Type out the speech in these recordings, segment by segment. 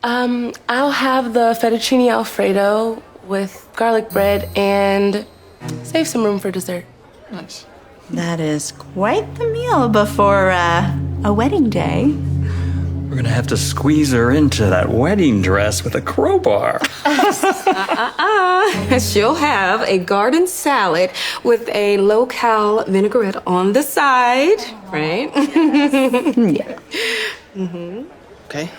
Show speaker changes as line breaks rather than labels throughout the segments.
I'll have the fettuccine Alfredo with garlic bread and save some room for dessert.
Nice.
That is quite the meal before a wedding day.
We're gonna have to squeeze her into that wedding dress with a crowbar.
She'll have a garden salad with a low-cal vinaigrette on the side, right?
Yeah.
Okay.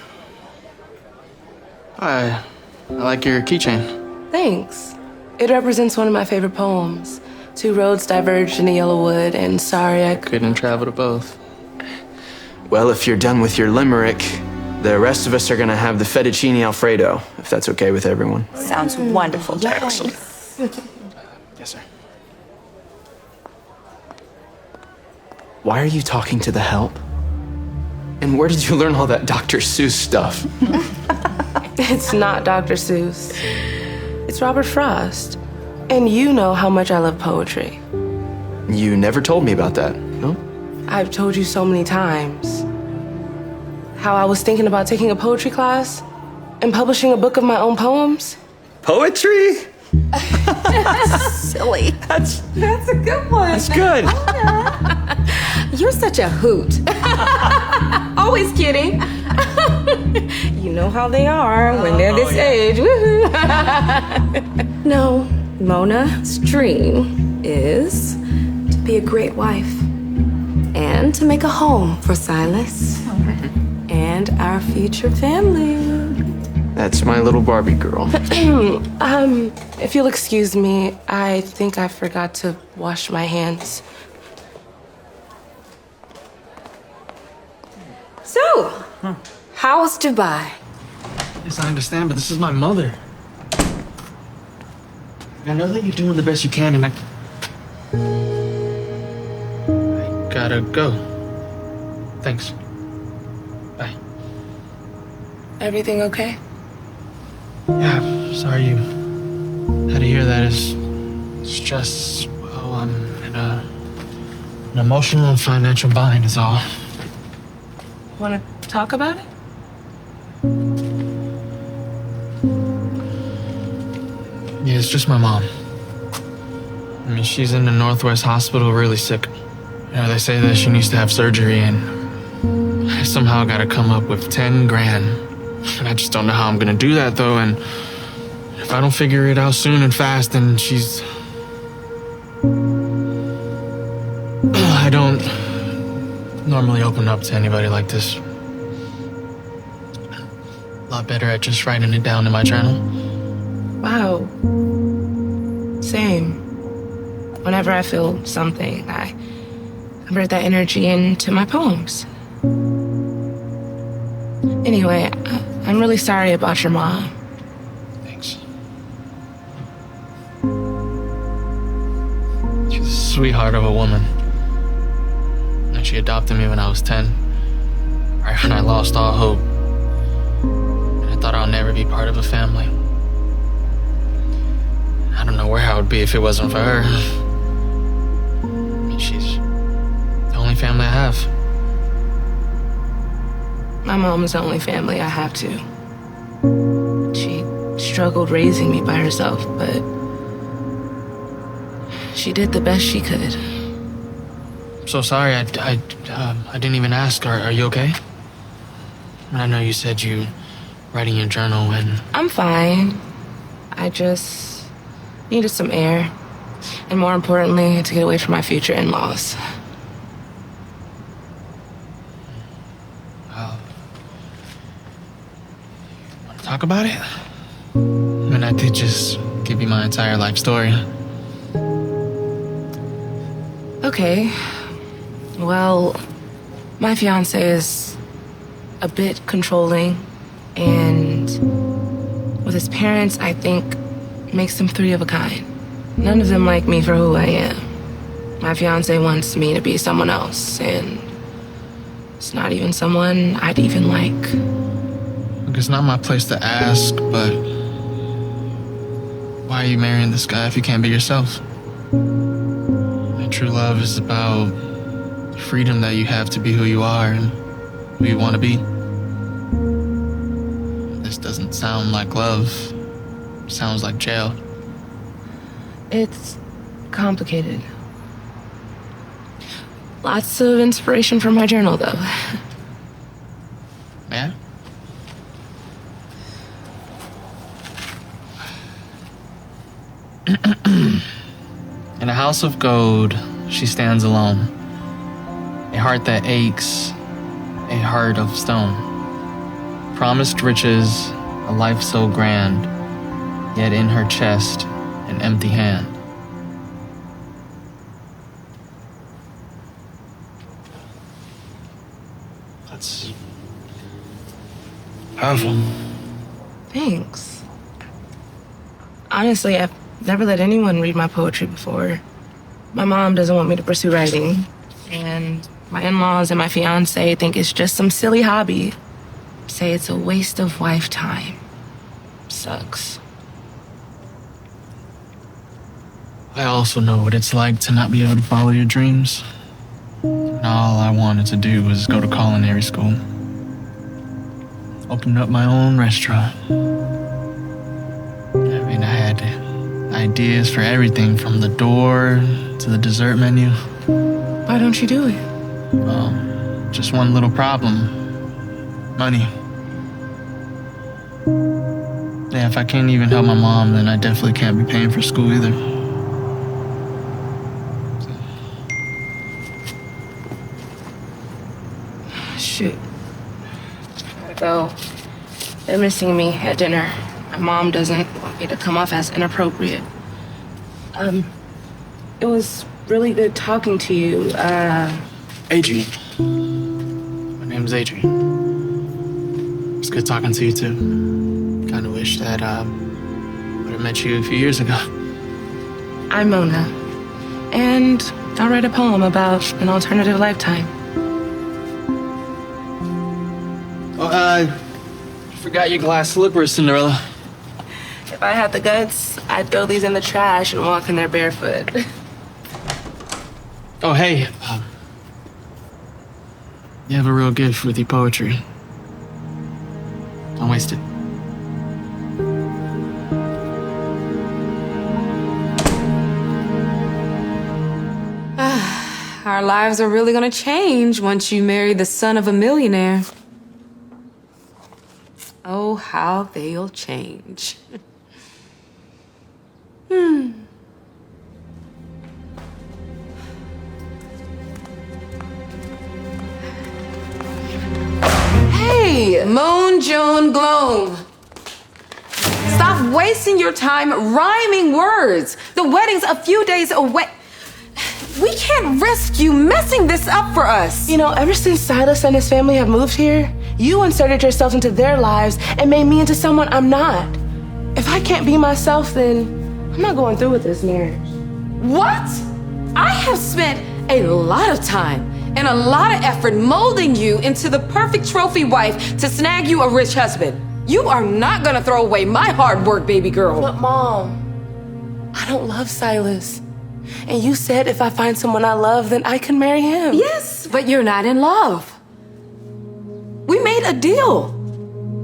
I like your keychain.
Thanks. It represents one of my favorite poems. Two roads diverged in a yellow wood, and sorry I
Couldn't travel to both. Well, if you're done with your limerick, the rest of us are gonna have the fettuccine Alfredo, if that's okay with everyone.
Sounds wonderful, Jackson.
Yes, sir. Why are you talking to the help? And where did you learn all that Dr. Seuss stuff?
It's not Dr. Seuss. It's Robert Frost. And you know how much I love poetry.
You never told me about that, no?
I've told you so many times. How I was thinking about taking a poetry class and publishing a book of my own poems.
Poetry?
Silly.
That's a good one.
That's good.
You're such a hoot. Always kidding. You know how they are when they're this age. Woohoo. No, Mona's dream is to be a great wife and to make a home for Silas and our future family.
That's my little Barbie girl.
If you'll excuse me, I think I forgot to wash my hands.
So, how's Dubai?
Yes, I understand, but this is my mother. I know that you're doing the best you can, and I gotta go. Thanks. Bye.
Everything okay?
Yeah, sorry you had to hear that. It's just, well, I'm in an emotional and financial bind is all.
Want to talk about it?
Yeah, it's just my mom. I mean, she's in the Northwest Hospital really sick. You know, they say that she needs to have surgery, and I somehow gotta come up with 10 grand. And I just don't know how I'm gonna do that, though, and if I don't figure it out soon and fast, then she's... I don't normally open up to anybody like this. A lot better at just writing it down in my journal.
Wow. Same. Whenever I feel something, I convert that energy into my poems. Anyway, I'm really sorry about your mom.
Thanks. She's a sweetheart of a woman. And she adopted me when I was 10. Right when I lost all hope. And I thought I'll never be part of a family. I don't know where I would be if it wasn't for her. I mean, she's the only family I have.
My mom's the only family I have too. She struggled raising me by herself, but she did the best she could.
I'm so sorry. I didn't even ask. Are you okay? I know you said you writing your journal and...
I'm fine. I just needed some air. And more importantly, to get away from my future in-laws.
Want to talk about it? I mean, I did just give you my entire life story.
Okay. Well, my fiance is a bit controlling, and with his parents, I think makes him three of a kind. None of them like me for who I am. My fiance wants me to be someone else, and it's not even someone I'd even like.
Look, it's not my place to ask, but why are you marrying this guy if you can't be yourself? And true love is about the freedom that you have to be who you are and who you want to be. At the just doesn't sound like love. Sounds like jail.
It's complicated. Lots of inspiration from my journal, though.
Yeah? In a house of gold, she stands alone. A heart that aches, a heart of stone. Promised riches, a life so grand, yet in her chest, an empty hand. That's powerful.
Thanks. Honestly, I've never let anyone read my poetry before. My mom doesn't want me to pursue writing, and my in-laws and my fiance think it's just some silly hobby. Say it's a waste of wife time. Sucks.
I also know what it's like to not be able to follow your dreams. And all I wanted to do was go to culinary school. Open up my own restaurant. I mean, I had ideas for everything from the door to the dessert menu.
Why don't you do it?
Just one little problem. Money. Yeah, if I can't even help my mom, then I definitely can't be paying for school either.
Shoot. Gotta go. They're missing me at dinner. My mom doesn't want me to come off as inappropriate. It was really good talking to you.
Adrian. My name's Adrian. It's good talking to you too. Kinda wish that would have met you a few years ago.
I'm Mona. And I'll write a poem about an alternative lifetime.
Oh, forgot your glass slippers, Cinderella.
If I had the guts, I'd throw these in the trash and walk in there barefoot.
Oh, hey. You have a real gift with your poetry. Don't waste it.
Our lives are really gonna change once you marry the son of a millionaire. Oh, how they'll change. Hey, Moon Joan Gloam. Stop wasting your time rhyming words. The wedding's a few days away. We can't risk you messing this up for us.
You know, ever since Silas and his family have moved here, you inserted yourself into their lives and made me into someone I'm not. If I can't be myself, then I'm not going through with this marriage.
What? I have spent a lot of time and a lot of effort molding you into the perfect trophy wife to snag you a rich husband. You are not gonna throw away my hard work, baby girl.
But Mom, I don't love Silas. And you said if I find someone I love, then I can marry him.
Yes, but you're not in love. We made a deal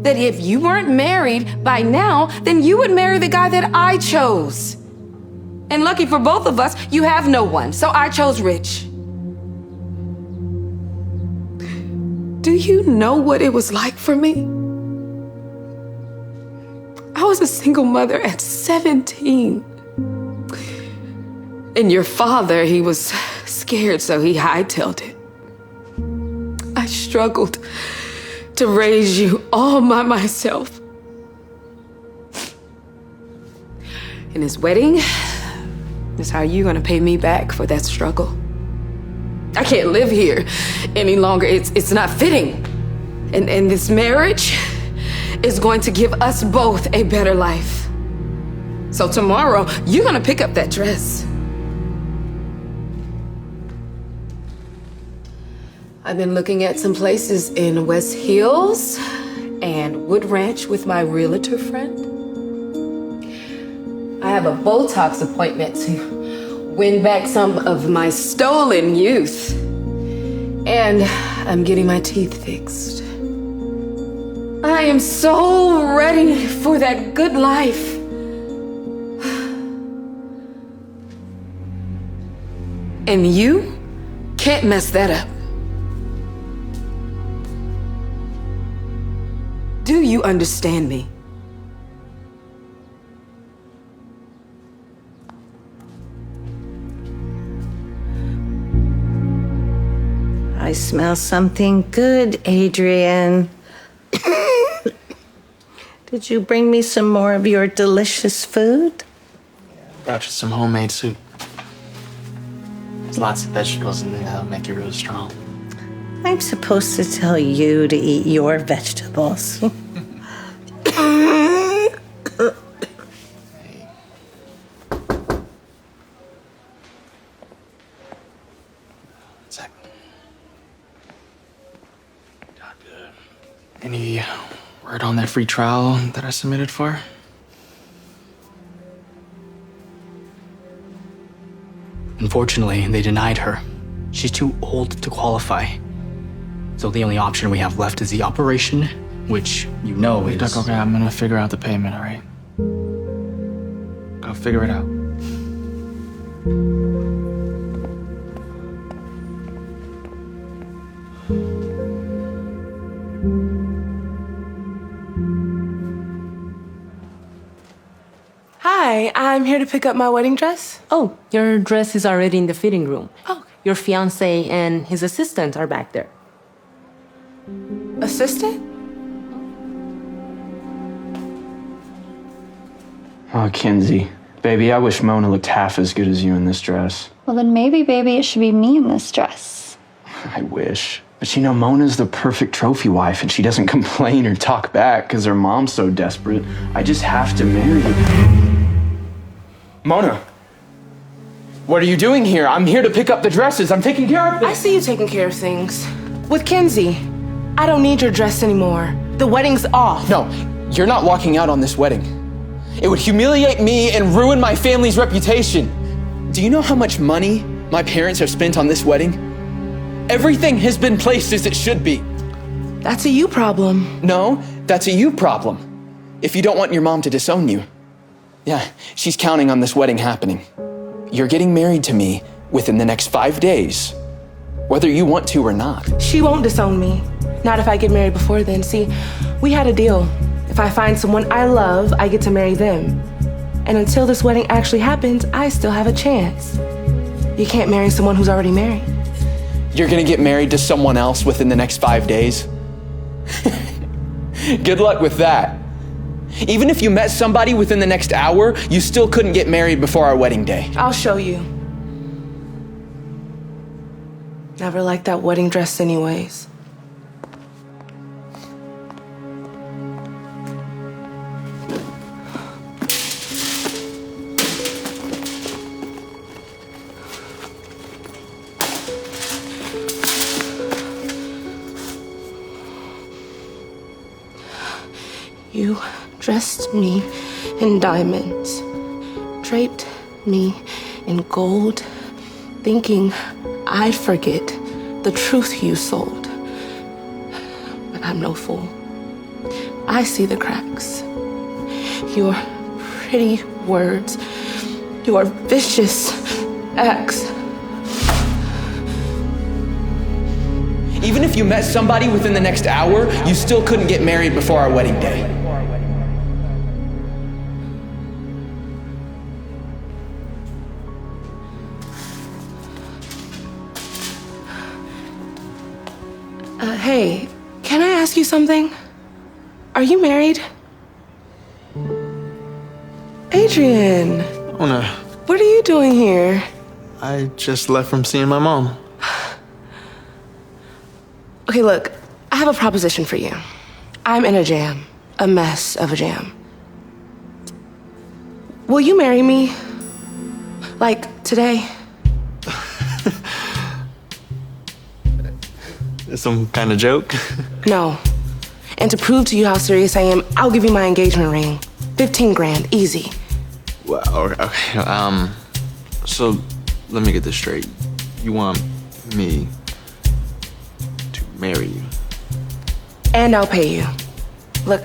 that if you weren't married by now, then you would marry the guy that I chose. And lucky for both of us, you have no one, so I chose Rich. Do you know what it was like for me? I was a single mother at 17. And your father, he was scared, so he hightailed it. I struggled to raise you all by myself. And this wedding is how you're gonna pay me back for that struggle. I can't live here any longer. It's not fitting. And this marriage is going to give us both a better life. So tomorrow, you're gonna pick up that dress. I've been looking at some places in West Hills and Wood Ranch with my realtor friend. I have a Botox appointment to win back some of my stolen youth. And I'm getting my teeth fixed. I I am so ready for that good life. And you can't mess that up. Do you understand me?
I smell something good, Adrian. Did you bring me some more of your delicious food?
Brought you some homemade soup. There's lots of vegetables in there that'll make you really strong.
I'm supposed to tell you to eat your vegetables.
Any word on that free trial that I submitted for?
Unfortunately, they denied her. She's too old to qualify. So the only option we have left is the operation, which you know is...
Duck, okay, I'm gonna figure out the payment, all right? Go figure it out.
Hi, I'm here to pick up my wedding dress.
Oh, your dress is already in the fitting room.
Oh.
Your fiancé and his assistant are back there.
Assistant?
Oh, Kinsey. Baby, I wish Mona looked half as good as you in this dress.
Well, then maybe, baby, it should be me in this dress.
I wish. But you know, Mona's the perfect trophy wife, and she doesn't complain or talk back because her mom's so desperate. I just have to marry her. Mona! What are you doing here? I'm here to pick up the dresses. I'm taking care of them.
I see you taking care of things. With Kinsey. I don't need your dress anymore. The wedding's off.
No, you're not walking out on this wedding. It would humiliate me and ruin my family's reputation. Do you know how much money my parents have spent on this wedding? Everything has been placed as it should be.
That's a you problem.
No, that's a you problem. If you don't want your mom to disown you. Yeah, she's counting on this wedding happening. You're getting married to me within the next 5 days, whether you want to or not.
She won't disown me. Not if I get married before then. See, we had a deal. If I find someone I love, I get to marry them. And until this wedding actually happens, I still have a chance. You can't marry someone who's already married.
You're gonna get married to someone else within the next 5 days? Good luck with that. Even if you met somebody within the next hour, you still couldn't get married before our wedding day.
I'll show you. Never liked that wedding dress anyways. You dressed me in diamonds, draped me in gold, thinking I'd forget the truth you sold. But I'm no fool. I see the cracks. Your pretty words, your vicious acts.
Even if you met somebody within the next hour, you still couldn't get married before our wedding day.
Hey, can I ask you something? Are you married? Adrian,
Oh no,
what are you doing here?
I just left from seeing my mom.
Okay, look, I have a proposition for you. I'm in a jam, a mess of a jam. Will you marry me? Like, today?
Some kind of joke?
No. And to prove to you how serious I am, I'll give you my engagement ring. 15 grand, easy.
Well, okay, so let me get this straight. You want me to marry you?
And I'll pay you. Look,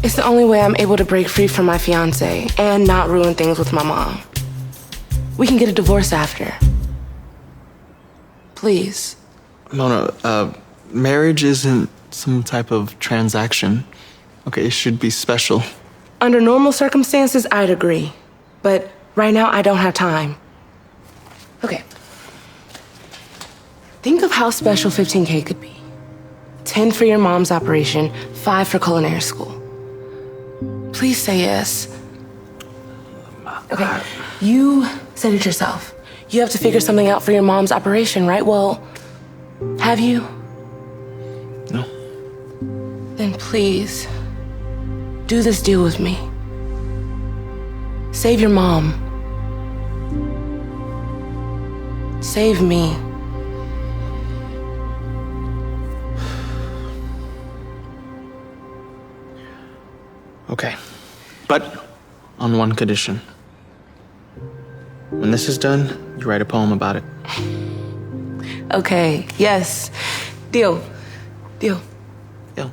it's the only way I'm able to break free from my fiance and not ruin things with my mom. We can get a divorce after. Please.
Mona, marriage isn't some type of transaction. Okay, it should be special.
Under normal circumstances, I'd agree. But right now, I don't have time. Okay. Think of how special 15K could be. 10 for your mom's operation, 5 for culinary school. Please say yes. Okay, you said it yourself. You have to figure something out for your mom's operation, right? Well, have you?
No.
Then please, do this deal with me. Save your mom. Save me.
Okay. But on one condition. When this is done, you write a poem about it.
Okay, yes. Deal. Deal.
Yeah.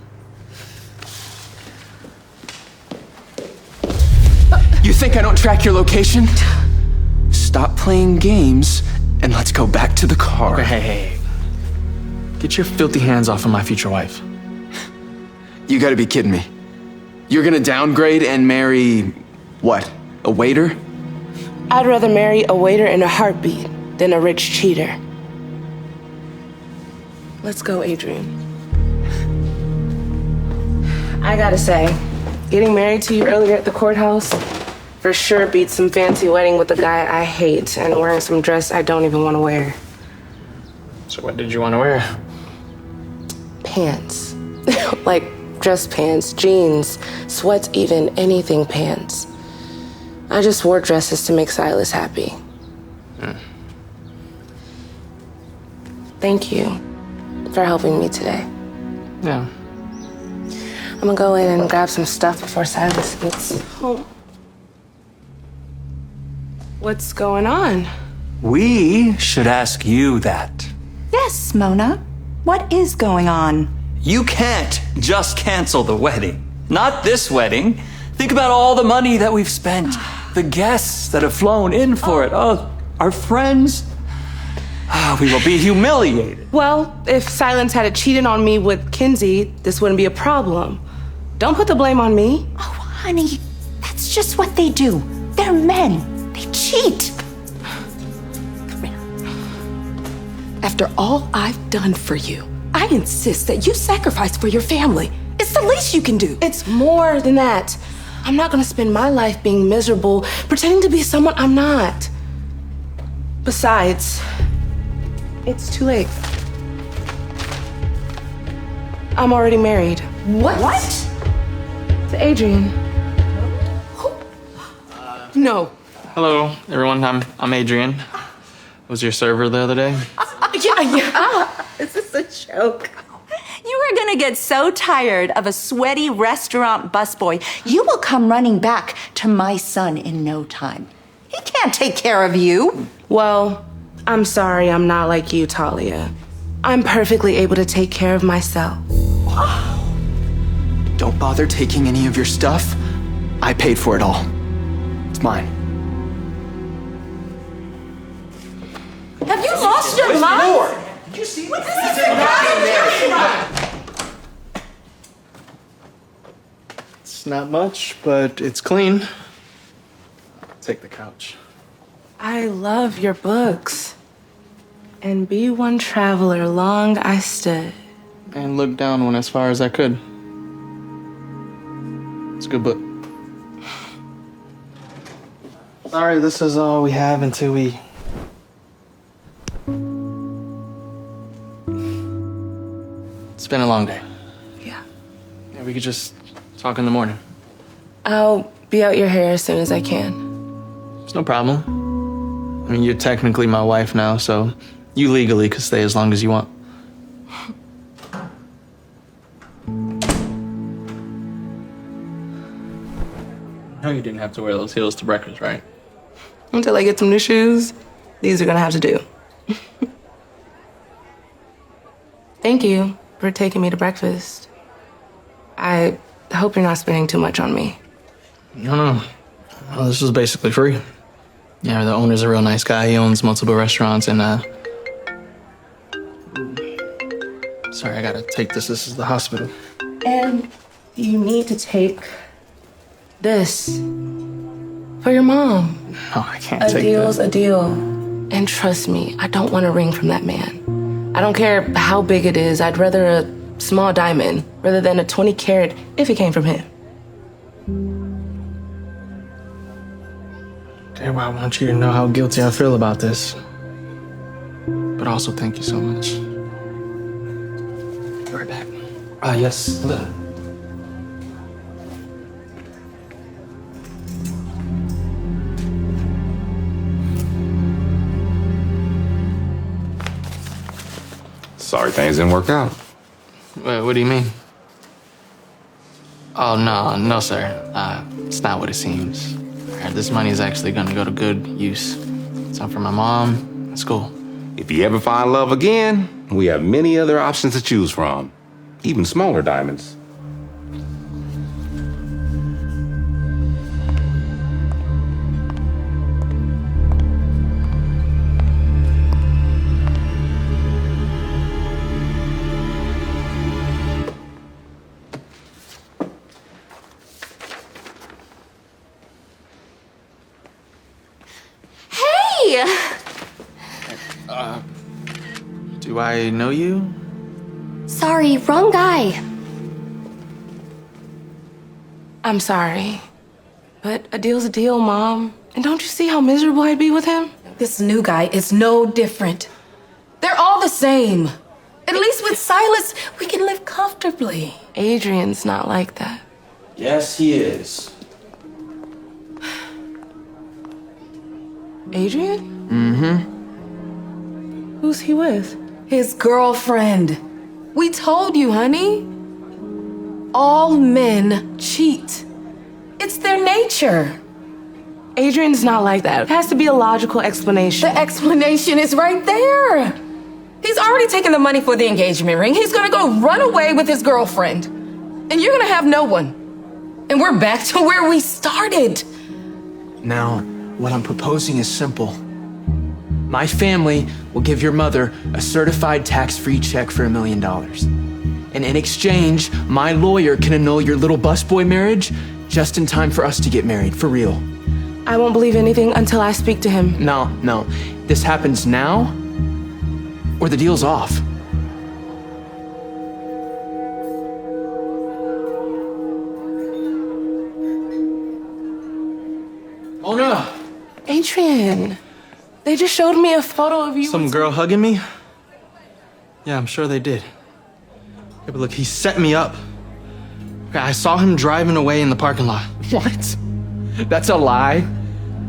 You think I don't track your location? Stop playing games and let's go back to the car.
Okay, hey. Get your filthy hands off of my future wife.
You gotta be kidding me. You're gonna downgrade and marry, what, a waiter?
I'd rather marry a waiter in a heartbeat than a rich cheater. Let's go, Adrian. I gotta say, getting married to you earlier at the courthouse for sure beats some fancy wedding with a guy I hate and wearing some dress I don't even want to wear.
So what did you want to wear?
Pants. Like dress pants, jeans, sweats even, anything pants. I just wore dresses to make Silas happy. Thank you for helping me today.
Yeah.
I'm gonna go in and grab some stuff before Silas gets home. What's going on?
We should ask you that.
Yes, Mona. What is going on?
You can't just cancel the wedding. Not this wedding. Think about all the money that we've spent, the guests that have flown in for it, our friends. We will be humiliated.
Well, if Silence had cheated on me with Kinsey, this wouldn't be a problem. Don't put the blame on me.
Oh, honey, that's just what they do. They're men. They cheat.
Come here. After all I've done for you, I insist that you sacrifice for your family. It's the least you can do.
It's more than that. I'm not gonna spend my life being miserable, pretending to be someone I'm not. Besides, it's too late. I'm already married.
What?
To Adrian.
No.
Hello, everyone. I'm Adrian. I was your server the other day.
Yeah. Is this a joke?
You are gonna get so tired of a sweaty restaurant busboy, you will come running back to my son in no time. He can't take care of you.
Well, I'm sorry I'm not like you, Talia. I'm perfectly able to take care of myself.
Don't bother taking any of your stuff. I paid for it all. It's mine.
Have you lost your mind?
Did you see
What is
It's not much, but it's clean. Take the couch.
I love your books. And be one traveler long I stood.
And look down one as far as I could. It's a good book. Sorry, this is all we have until we... It's been a long day.
Yeah.
Yeah, we could just talk in the morning.
I'll be out your hair as soon as I can.
It's no problem. I mean, you're technically my wife now, so you legally could stay as long as you want. No, you didn't have to wear those heels to breakfast, right?
Until I get some new shoes, these are gonna have to do. Thank you for taking me to breakfast. I hope you're not spending too much on me.
No. Well, this was basically free. Yeah, the owner's a real nice guy. He owns multiple restaurants and, Sorry, I gotta take this. This is the hospital.
And you need to take this for your mom.
No, I can't
A
take
deal's
that.
a deal. And trust me, I don't want a ring from that man. I don't care how big it is. I'd rather a small diamond rather than a 20 carat if it came from him.
Okay, well, I want you to know how guilty I feel about this. But also, thank you so much. Be right back. Yes. Hello.
Sorry things didn't work out.
Wait, what do you mean? Oh, no, sir. It's not what it seems. This money is actually gonna go to good use. It's not for my mom. It's cool.
If you ever find love again, we have many other options to choose from, even smaller diamonds.
Do I know you?
Sorry, wrong guy.
I'm sorry, but a deal's a deal, Mom. And don't you see how miserable I'd be with him?
This new guy is no different. They're all the same. At least with Silas, we can live comfortably.
Adrian's not like that.
Yes, he is.
Adrian? Mm-hmm. Who's he with?
His girlfriend. We told you, honey. All men cheat. It's their nature.
Adrian's not like that. It has to be a logical explanation.
The explanation is right there. He's already taken the money for the engagement ring. He's gonna go run away with his girlfriend. And you're gonna have no one. And we're back to where we started.
Now, what I'm proposing is simple. My family will give your mother a certified tax-free check for $1 million. And in exchange, my lawyer can annul your little busboy marriage just in time for us to get married, for real.
I won't believe anything until I speak to him.
No. This happens now, or the deal's off. Mona!
Adrian, they just showed me a photo of you.
Some girl hugging me? Yeah, I'm sure they did. Yeah, but look, he set me up. Okay, I saw him driving away in the parking lot.
What? That's a lie.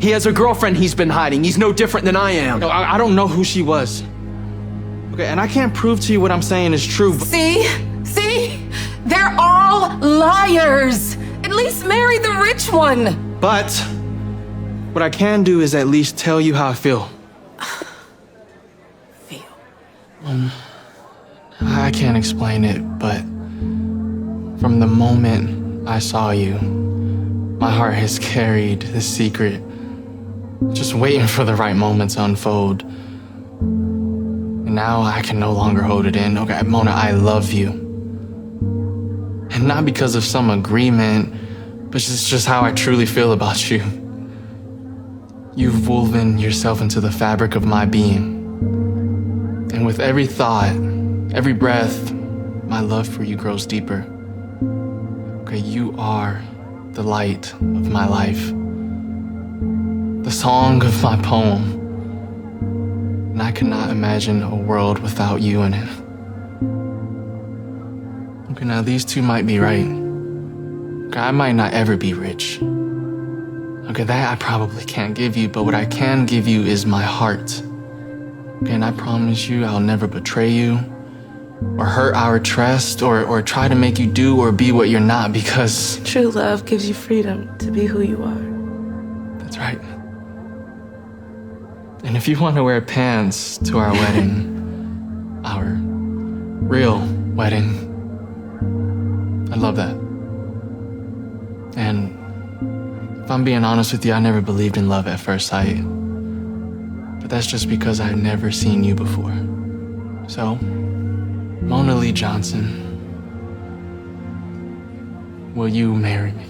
He has a girlfriend he's been hiding. He's no different than I am.
No, I don't know who she was. Okay, and I can't prove to you what I'm saying is true, but
See? They're all liars. At least marry the rich one.
But what I can do is at least tell you how I feel. I can't explain it, but from the moment I saw you, my heart has carried the secret, just waiting for the right moment to unfold. And now I can no longer hold it in. Okay, Mona, I love you. And not because of some agreement, but it's just how I truly feel about you. You've woven yourself into the fabric of my being. And with every thought, every breath, my love for you grows deeper. Okay, you are the light of my life, the song of my poem. And I cannot imagine a world without you in it. Okay, now these two might be right. Okay, I might not ever be rich. Okay, that I probably can't give you, but what I can give you is my heart. Okay, and I promise you I'll never betray you or hurt our trust or try to make you do or be what you're not, because
True love gives you freedom to be who you are.
that's right. And if you want to wear pants to our wedding, our real wedding, I love that. And if I'm being honest with you, I never believed in love at first sight. But that's just because I've never seen you before. So, Mona Lee Johnson, will you marry me?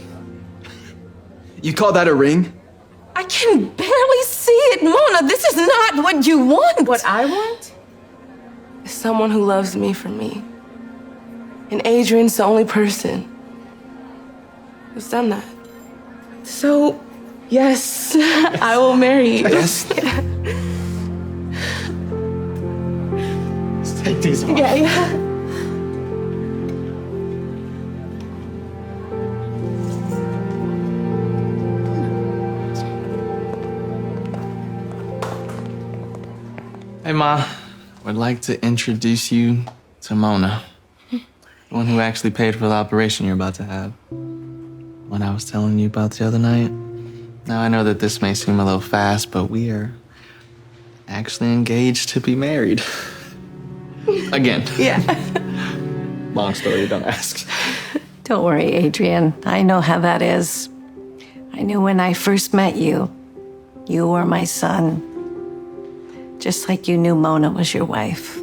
You call that a ring?
I can barely see it, Mona. This is not what you want.
What I want is someone who loves me for me. And Adrian's the only person who's done that. So, yes, I will marry you.
Yes.
Let's take these off.
Yeah.
Hey, Ma. Would like to introduce you to Mona, the one who actually paid for the operation you're about to have. When I was telling you about the other night. Now, I know that this may seem a little fast, but we are actually engaged to be married. Again.
Yeah.
Long story, don't ask.
Don't worry, Adrian. I know how that is. I knew when I first met you, you were my son. Just like you knew Mona was your wife.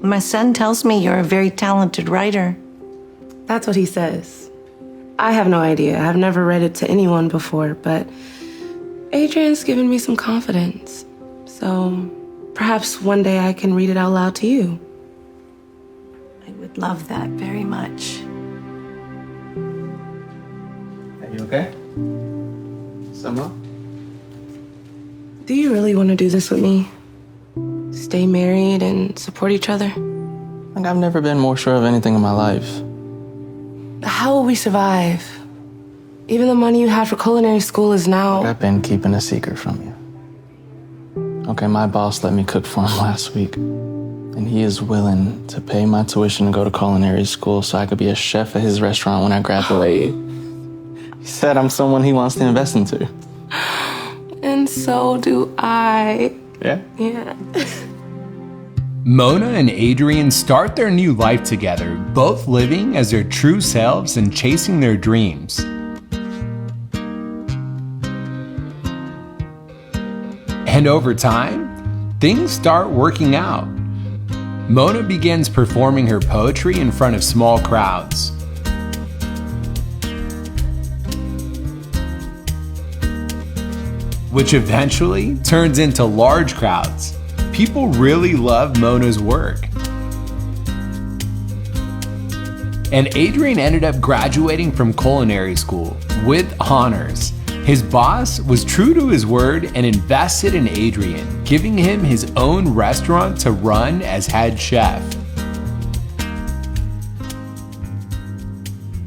My son tells me you're a very talented writer.
That's what he says. I have no idea. I've never read it to anyone before, but Adrian's given me some confidence. So perhaps one day I can read it out loud to you.
I would love that very much.
Are you okay? Summer?
Do you really want to do this with me? Stay married and support each other?
Like, I've never been more sure of anything in my life.
How will we survive? Even the money you had for culinary school is now...
I've been keeping a secret from you. Okay, my boss let me cook for him last week. And he is willing to pay my tuition to go to culinary school so I could be a chef at his restaurant when I graduate. He said I'm someone he wants to invest into.
And so do I.
Yeah?
Yeah.
Mona and Adrian start their new life together, both living as their true selves and chasing their dreams. And over time, things start working out. Mona begins performing her poetry in front of small crowds. Which eventually turns into large crowds. People really love Mona's work. And Adrian ended up graduating from culinary school with honors. His boss was true to his word and invested in Adrian, giving him his own restaurant to run as head chef.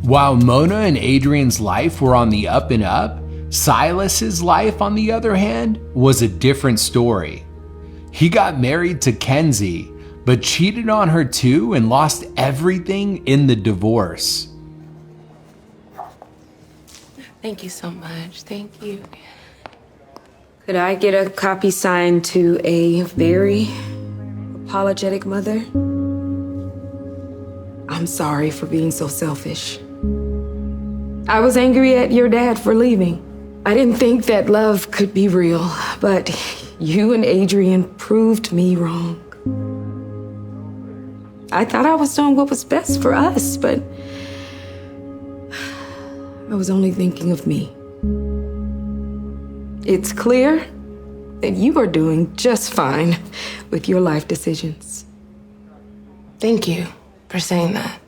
While Mona and Adrian's life were on the up and up, Silas's life, on the other hand, was a different story. He got married to Kenzie, but cheated on her too and lost everything in the divorce.
Thank you so much. Thank you.
Could I get a copy signed to a very apologetic mother? I'm sorry for being so selfish. I was angry at your dad for leaving. I didn't think that love could be real, but you and Adrian proved me wrong. I thought I was doing what was best for us, but I was only thinking of me. It's clear that you are doing just fine with your life decisions.
Thank you for saying that.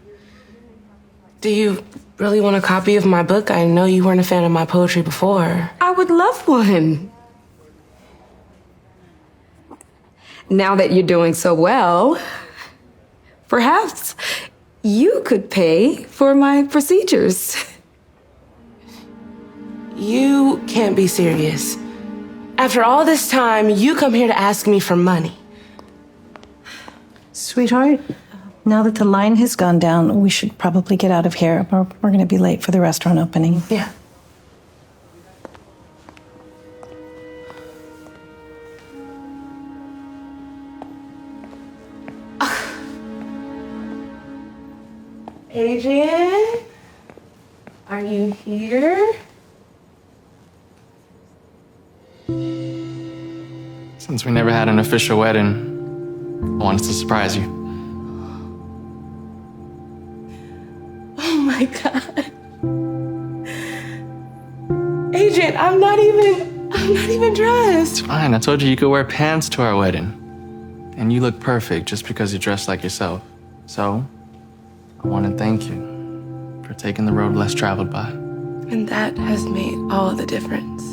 Do you really want a copy of my book? I know you weren't a fan of my poetry before.
I would love one. Now that you're doing so well, perhaps you could pay for my procedures.
You can't be serious. After all this time, you come here to ask me for money.
Sweetheart, now that the line has gone down, we should probably get out of here. We're going to be late for the restaurant opening.
Yeah. Adrian? Are you here?
Since we never had an official wedding, I wanted to surprise you.
Oh my God. Adrian, I'm not even dressed.
It's fine. I told you you could wear pants to our wedding. And you look perfect just because you dress like yourself. So, I want to thank you for taking the road less traveled by.
And that has made all the difference.